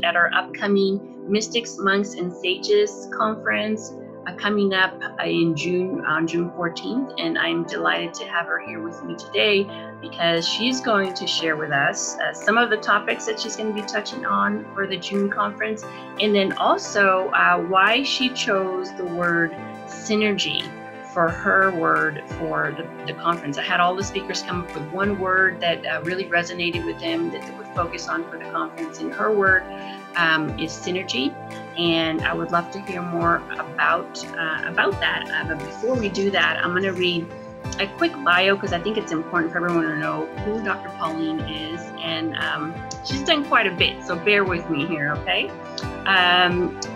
at our upcoming Mystics, Monks, and Sages conference coming up in June, on June 14th. And I'm delighted to have her here with me today because she's going to share with us some of the topics that she's going to be touching on for the June conference, and then also why she chose the word synergy for her word for the conference. I had all the speakers come up with one word that really resonated with them that they would focus on for the conference, and her word is synergy, and I would love to hear more about that. But before we do that, I'm going to read a quick bio because I think it's important for everyone to know who Dr. Pauline is, and she's done quite a bit, so bear with me here, okay?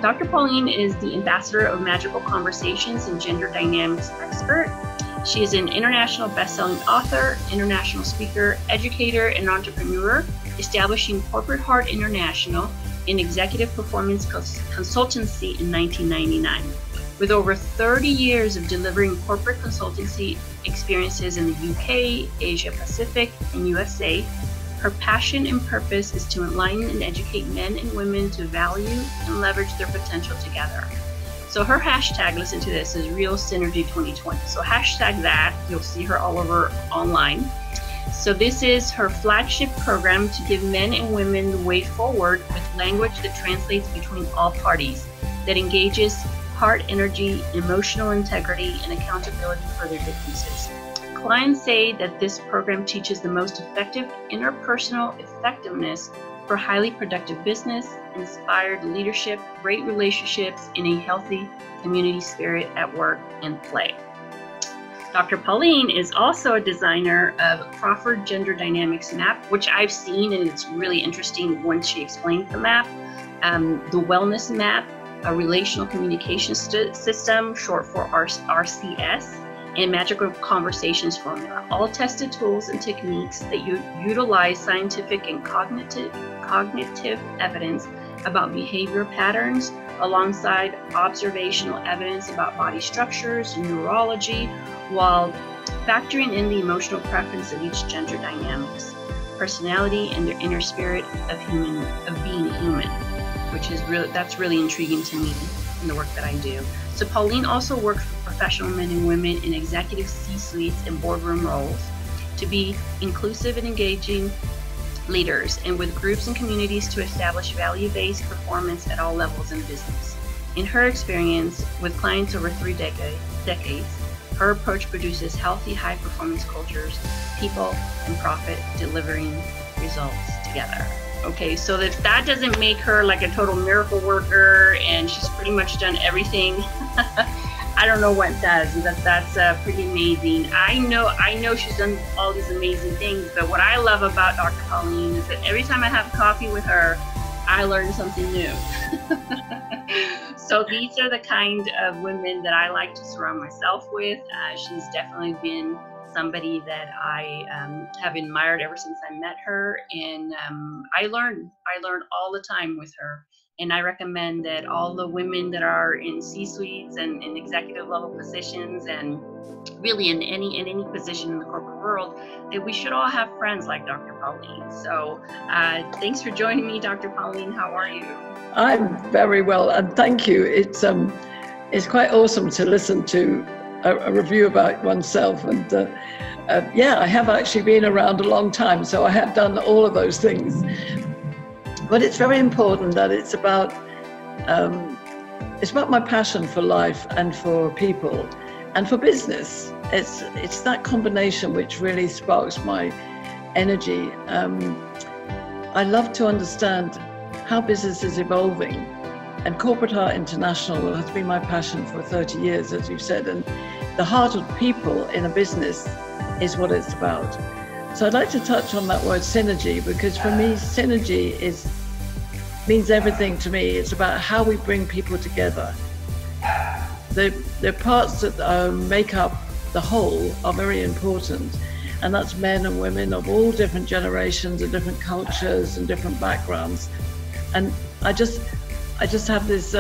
Dr. Pauline is the ambassador of Magical Conversations and gender dynamics expert. She is an international best-selling author, international speaker, educator, and entrepreneur, establishing Corporate Heart International, an executive performance consultancy in 1999. With over 30 years of delivering corporate consultancy experiences in the UK, Asia Pacific, and USA, her passion and purpose is to enlighten and educate men and women to value and leverage their potential together. So her hashtag, listen to this, is Real Synergy 2020. So hashtag that, you'll see her all over online. So this is her flagship program to give men and women the way forward with language that translates between all parties, that engages heart energy, emotional integrity, and accountability for their differences. Clients say that this program teaches the most effective interpersonal effectiveness for highly productive business, inspired leadership, great relationships, and a healthy community spirit at work and play. Dr. Pauline is also a designer of Crawford Gender Dynamics map, which I've seen, and it's really interesting once she explains the map, the wellness map, a relational communication system, short for RCS, and Magical Conversations formula, all tested tools and techniques that utilize scientific and cognitive evidence about behavior patterns alongside observational evidence about body structures and neurology, while factoring in the emotional preference of each gender dynamics, personality, and their inner spirit of being human, which is that's really intriguing to me in the work that I do. So Pauline also works with professional men and women in executive C-suites and boardroom roles to be inclusive and engaging leaders, and with groups and communities to establish value-based performance at all levels in business. In her experience with clients over 3 decades, her approach produces healthy, high-performance cultures, people and profit delivering results together. Okay, so that doesn't make her like a total miracle worker and she's pretty much done everything. I don't know what does. That's pretty amazing. I know she's done all these amazing things, but what I love about Dr. Pauline is that every time I have coffee with her, I learn something new. So these are the kind of women that I like to surround myself with. She's definitely been somebody that I have admired ever since I met her, and I learn all the time with her. And I recommend that all the women that are in C-suites and in executive level positions, and really in any position in the corporate world, that we should all have friends like Dr. Pauline. So thanks for joining me, Dr. Pauline. How are you? I'm very well, and thank you. It's quite awesome to listen to a review about oneself, and yeah, I have actually been around a long time, so I have done all of those things. But it's very important that it's about my passion for life and for people and for business. It's that combination which really sparks my energy. I love to understand how business is evolving, and Corporate Heart International has been my passion for 30 years, as you said, and the heart of people in a business is what it's about. So I'd like to touch on that word synergy, because for me, synergy means everything to me. It's about how we bring people together. The parts that make up the whole are very important, and that's men and women of all different generations and different cultures and different backgrounds. And I just have this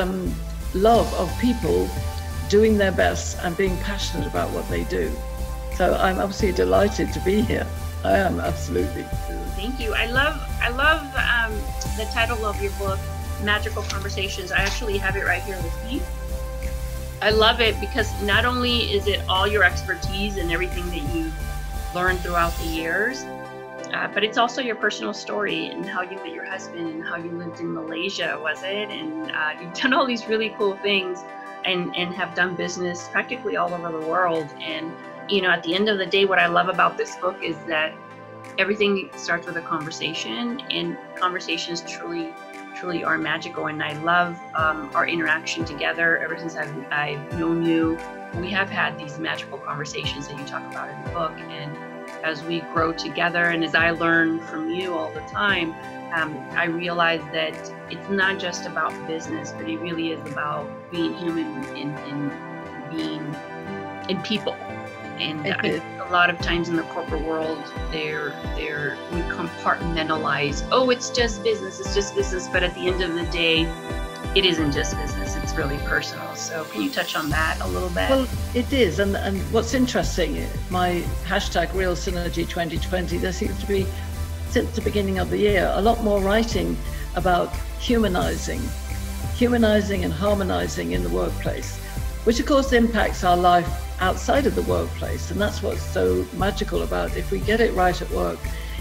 love of people doing their best and being passionate about what they do. So I'm absolutely delighted to be here. I am, absolutely. Thank you. I love the title of your book, Magical Conversations. I actually have it right here with me. I love it because not only is it all your expertise and everything that you learned throughout the years, but it's also your personal story and how you met your husband and how you lived in Malaysia, was it? And you've done all these really cool things and have done business practically all over the world. And, you know, at the end of the day, what I love about this book is that everything starts with a conversation, and conversations truly are magical. And I love our interaction together. Ever since I've known you, we have had these magical conversations that you talk about in the book. And as we grow together, and as I learn from you all the time, I realize that it's not just about business, but it really is about being human and being in people. And a lot of times in the corporate world, we compartmentalize. Oh, it's just business. But at the end of the day, it isn't just business. It's really personal. So can you touch on that a little bit? Well, it is. And what's interesting, my hashtag Real Synergy 2020, there seems to be, since the beginning of the year, a lot more writing about humanizing and harmonizing in the workplace, which of course impacts our life outside of the workplace. And that's what's so magical about, if we get it right at work,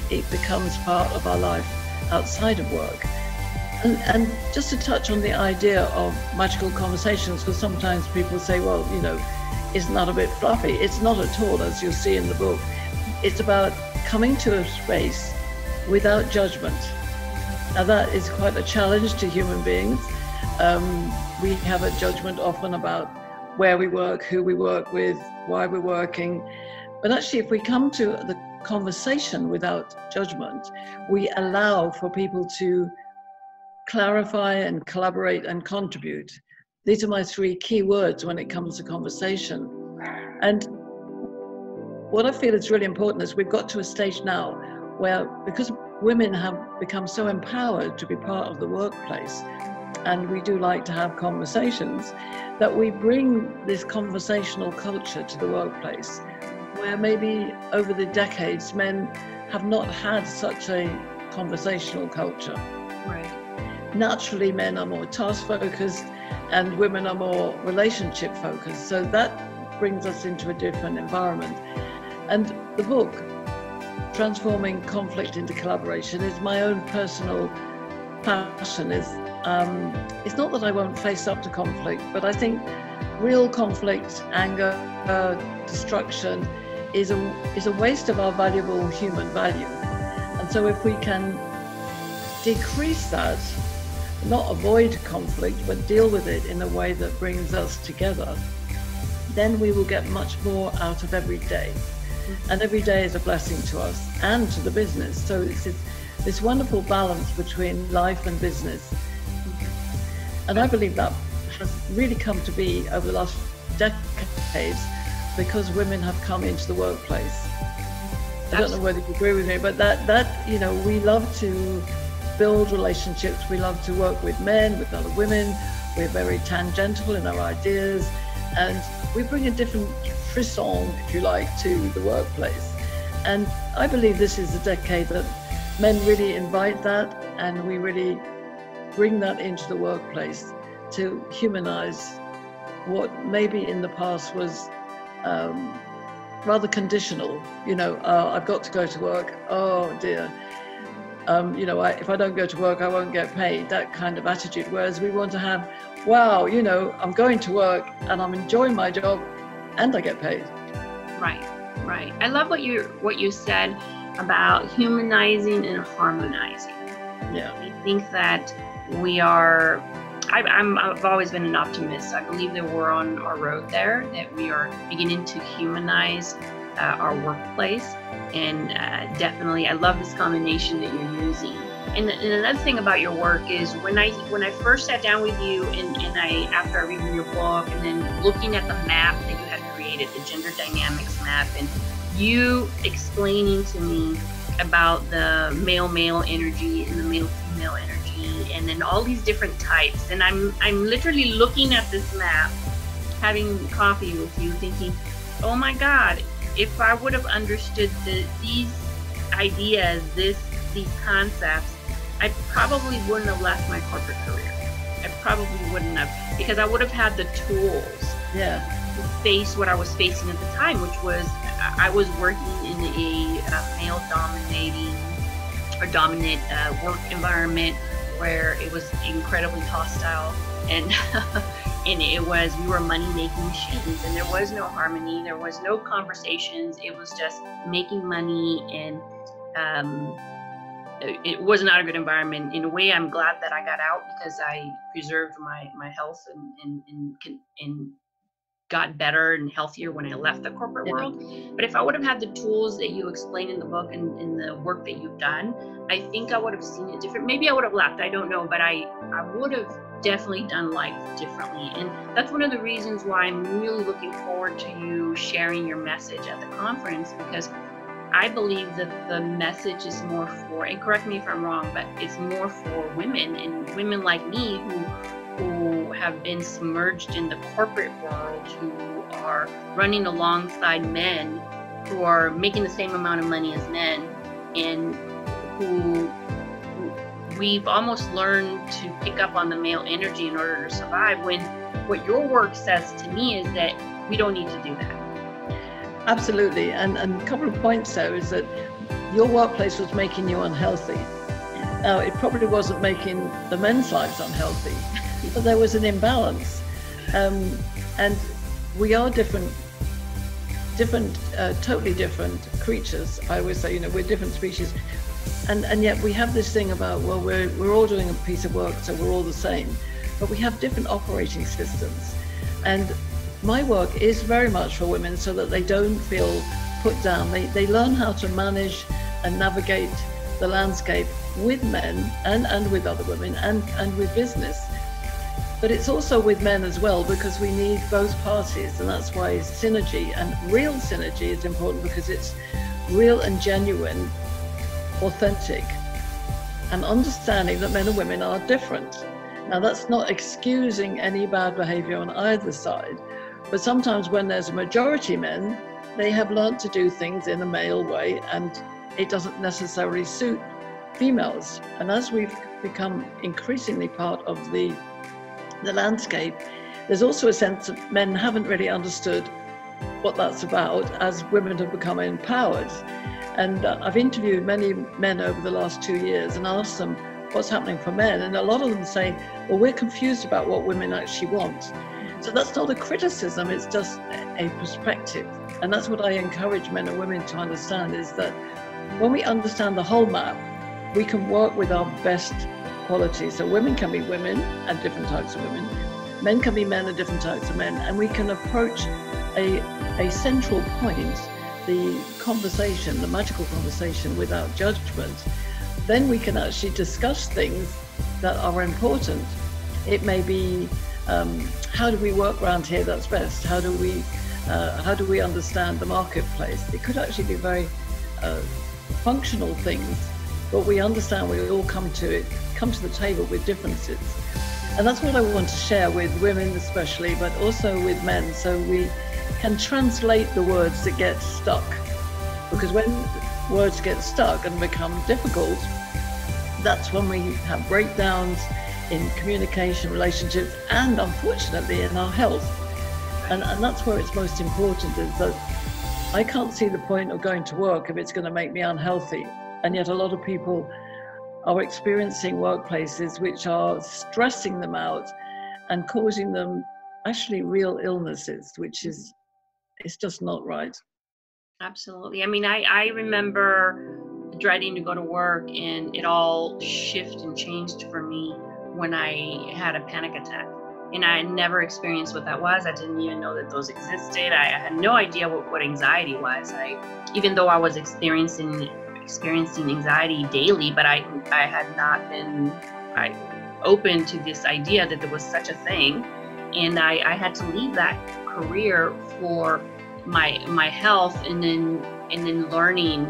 it becomes part of our life outside of work. And just to touch on the idea of magical conversations, because sometimes people say, well, you know, isn't that a bit fluffy? It's not at all, as you'll see in the book. It's about coming to a space without judgment. Now that is quite a challenge to human beings. We have a judgment often about where we work, who we work with, why we're working. But actually, if we come to the conversation without judgment, we allow for people to clarify and collaborate and contribute. These are my three key words when it comes to conversation. And what I feel is really important is we've got to a stage now where, because women have become so empowered to be part of the workplace, and we do like to have conversations, that we bring this conversational culture to the workplace, where maybe over the decades men have not had such a conversational culture. Right. Naturally, men are more task focused and women are more relationship focused. So that brings us into a different environment. And the book, Transforming Conflict into Collaboration, is my own personal passion. It's not that I won't face up to conflict, but I think real conflict, anger, destruction is a waste of our valuable human value. And so if we can decrease that, not avoid conflict, but deal with it in a way that brings us together, then we will get much more out of every day. And every day is a blessing to us and to the business. So it's this wonderful balance between life and business. And I believe that has really come to be over the last decades because women have come into the workplace. I don't know whether you agree with me, but that you know, we love to build relationships. We love to work with men, with other women. We're very tangential in our ideas, and we bring a different frisson, if you like, to the workplace. And I believe this is a decade that men really invite that, and we really bring that into the workplace to humanize what maybe in the past was rather conditional. You know, I've got to go to work. Oh dear. You know, if I don't go to work, I won't get paid, that kind of attitude. Whereas we want to have, wow, you know, I'm going to work and I'm enjoying my job and I get paid. Right. I love what you said about humanizing and harmonizing. Yeah. I think that we are, I've always been an optimist. I believe that we're on our road there, that we are beginning to humanize our workplace. And definitely, I love this combination that you're using. And another thing about your work is when I first sat down with you and after I read your book and then looking at the map that you had created, the gender dynamics map, and you explaining to me about the male-male energy and the male-female energy, and then all these different types. And I'm literally looking at this map, having coffee with you, thinking, oh my God, if I would have understood these ideas, these concepts I probably wouldn't have left my corporate career. I probably wouldn't have, because I would have had the tools to face what I was facing at the time, which was I was working in a dominant work environment where it was incredibly hostile, and and we were money-making machines, and there was no harmony, there was no conversations, it was just making money, and it was not a good environment. In a way, I'm glad that I got out, because I preserved my health and got better and healthier when I left the corporate world. But if I would have had the tools that you explain in the book and in the work that you've done, I think I would have seen it different. Maybe I would have left, I don't know, but I would have definitely done life differently. And that's one of the reasons why I'm really looking forward to you sharing your message at the conference, because I believe that the message is more for, and correct me if I'm wrong, but it's more for women, and women like me who have been submerged in the corporate world, who are running alongside men who are making the same amount of money as men, and who we've almost learned to pick up on the male energy in order to survive, when what your work says to me is that we don't need to do that. Absolutely. And a couple of points there is that your workplace was making you unhealthy. Now, it probably wasn't making the men's lives unhealthy, but there was an imbalance. And we are different, totally different creatures. I always say, we're different species. And yet we have this thing about, well, we're all doing a piece of work, so we're all the same. But we have different operating systems. And my work is very much for women so that they don't feel put down. They learn how to manage and navigate the landscape with men and with other women and with business. But it's also with men as well, because we need both parties, and that's why synergy, and real synergy, is important, because it's real and genuine, authentic, and understanding that men and women are different. Now, that's not excusing any bad behavior on either side, but sometimes when there's a majority men, they have learned to do things in a male way, and it doesn't necessarily suit females. And as we've become increasingly part of the landscape, there's also a sense that men haven't really understood what that's about as women have become empowered. And I've interviewed many men over the last 2 years and asked them what's happening for men. And a lot of them say, well, we're confused about what women actually want. So that's not a criticism, it's just a perspective. And that's what I encourage men and women to understand, is that when we understand the whole map, we can work with our best qualities. So women can be women and different types of women. Men can be men and different types of men. And we can approach a central point, the conversation, the magical conversation, without judgment. Then we can actually discuss things that are important. It may be, how do we work around here that's best? How do we understand the marketplace? It could actually be very functional things, but we understand we all come to the table with differences. And that's what I want to share with women especially, but also with men, so we can translate the words that get stuck. Because when words get stuck and become difficult, that's when we have breakdowns in communication, relationships, and unfortunately in our health. And that's where it's most important, is that I can't see the point of going to work if it's going to make me unhealthy. And yet a lot of people are experiencing workplaces which are stressing them out and causing them actually real illnesses, which is, it's just not right. Absolutely. I mean, I remember dreading to go to work, and it all shifted and changed for me when I had a panic attack. And I had never experienced what that was. I didn't even know that those existed. I had no idea what anxiety was. Even though I was experiencing anxiety daily, but I had not been open to this idea that there was such a thing. And I had to leave that career for my health, and then learning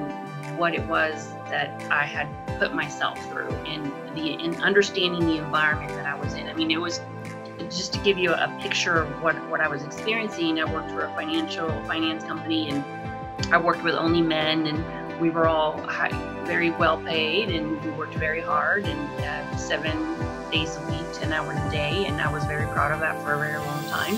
what it was that I had put myself through, and understanding the environment that I was in. I mean, it was just to give you a picture of what I was experiencing. I worked for a finance company, and I worked with only men, and we were all very well paid, and we worked very hard, and 7 days a week, 10 hours a day, and I was very proud of that for a very long time.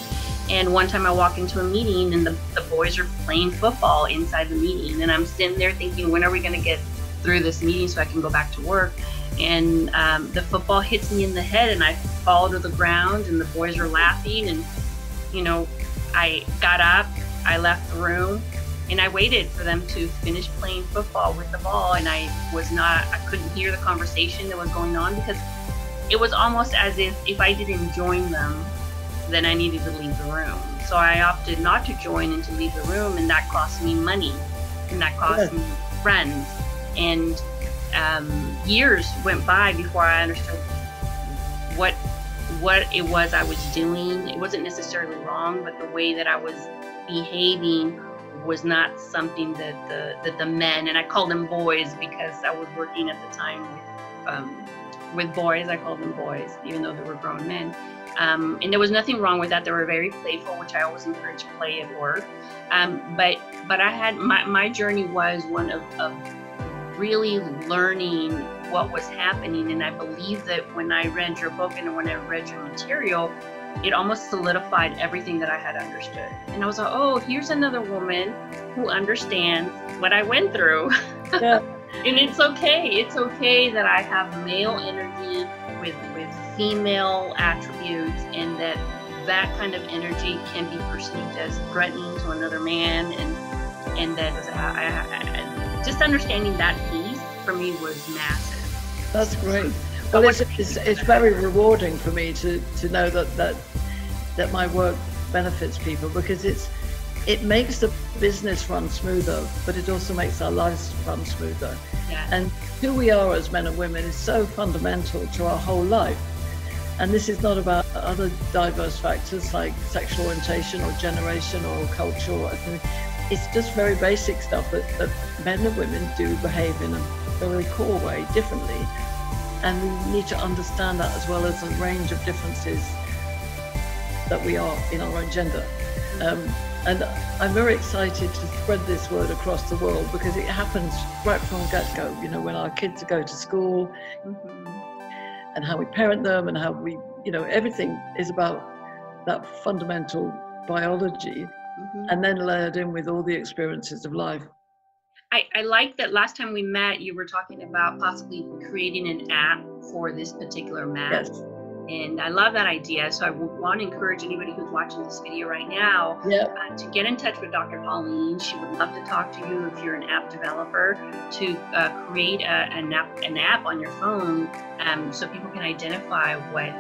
And one time I walked into a meeting, and the boys are playing football inside the meeting, and I'm sitting there thinking, when are we going to get through this meeting so I can go back to work? And the football hits me in the head, and I fall to the ground, and the boys are laughing, and I got up, I left the room, and I waited for them to finish playing football with the ball, and I couldn't hear the conversation that was going on, because it was almost as if I didn't join them, then I needed to leave the room. So I opted not to join and to leave the room, and that cost me money, and that cost me friends. And years went by before I understood what it was I was doing. It wasn't necessarily wrong, but the way that I was behaving was not something that the men, and I called them boys because I was working at the time with boys. I called them boys, even though they were grown men. And there was nothing wrong with that. They were very playful, which I always encourage play at work. But I had my journey was one of really learning what was happening. And I believe that when I read your book and when I read your material, it almost solidified everything that I had understood. And I was like, oh, here's another woman who understands what I went through. Yeah. And it's okay. It's okay that I have male energy with female attributes, and that kind of energy can be perceived as threatening to another man, and that just understanding that piece for me was massive. That's great. Well, it's very rewarding for me to know that my work benefits people, because it makes the business run smoother, but it also makes our lives run smoother. Yeah. And who we are as men and women is so fundamental to our whole life. And this is not about other diverse factors like sexual orientation or generation or culture or anything. It's just very basic stuff that men and women do behave in a very core way differently. And we need to understand that, as well as a range of differences that we are in our own gender. And I'm very excited to spread this word across the world, because it happens right from get-go, when our kids go to school, and how we parent them, and how we, everything is about that fundamental biology, and then layered in with all the experiences of life. I like that last time we met, you were talking about possibly creating an app for this particular map. Yes. And I love that idea. So I want to encourage anybody who's watching this video right now to get in touch with Dr. Pauline. She would love to talk to you if you're an app developer, to create an app on your phone, so people can identify what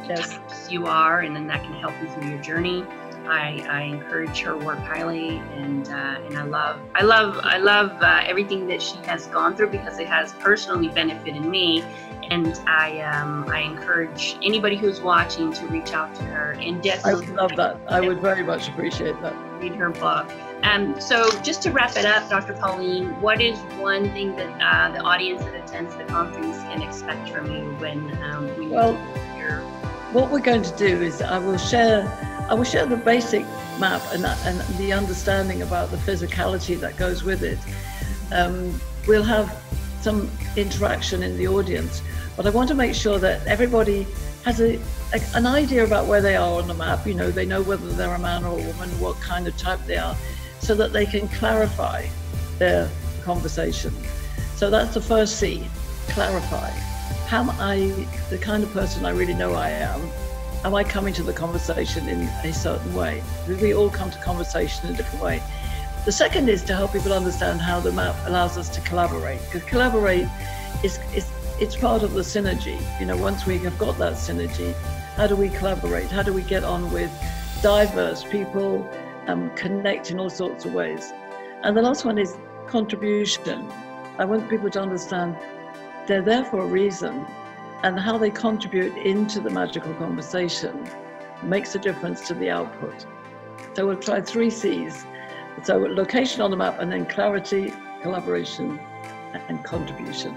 types you are, and then that can help you through your journey. I encourage her work highly, and I love everything that she has gone through, because it has personally benefited me. And I encourage anybody who's watching to reach out to her, and definitely. I would love that. I would very much appreciate that. Read her book. So just to wrap it up, Dr. Pauline, what is one thing that the audience that attends the conference can expect from you when we hear? What we're going to do is I will share the basic map and the understanding about the physicality that goes with it. We'll have some interaction in the audience, but I want to make sure that everybody has an idea about where they are on the map. They know whether they're a man or a woman, what kind of type they are, so that they can clarify their conversation. So that's the first C, clarify. Am I the kind of person I really know I am? Am I coming to the conversation in a certain way? We all come to conversation in a different way. The second is to help people understand how the map allows us to collaborate, because collaborate it's part of the synergy. Once we have got that synergy, how do we collaborate? How do we get on with diverse people, connect in all sorts of ways? And the last one is contribution. I want people to understand they're there for a reason, and how they contribute into the magical conversation makes a difference to the output. So we'll try 3 C's. So location on the map, and then clarity, collaboration, and contribution.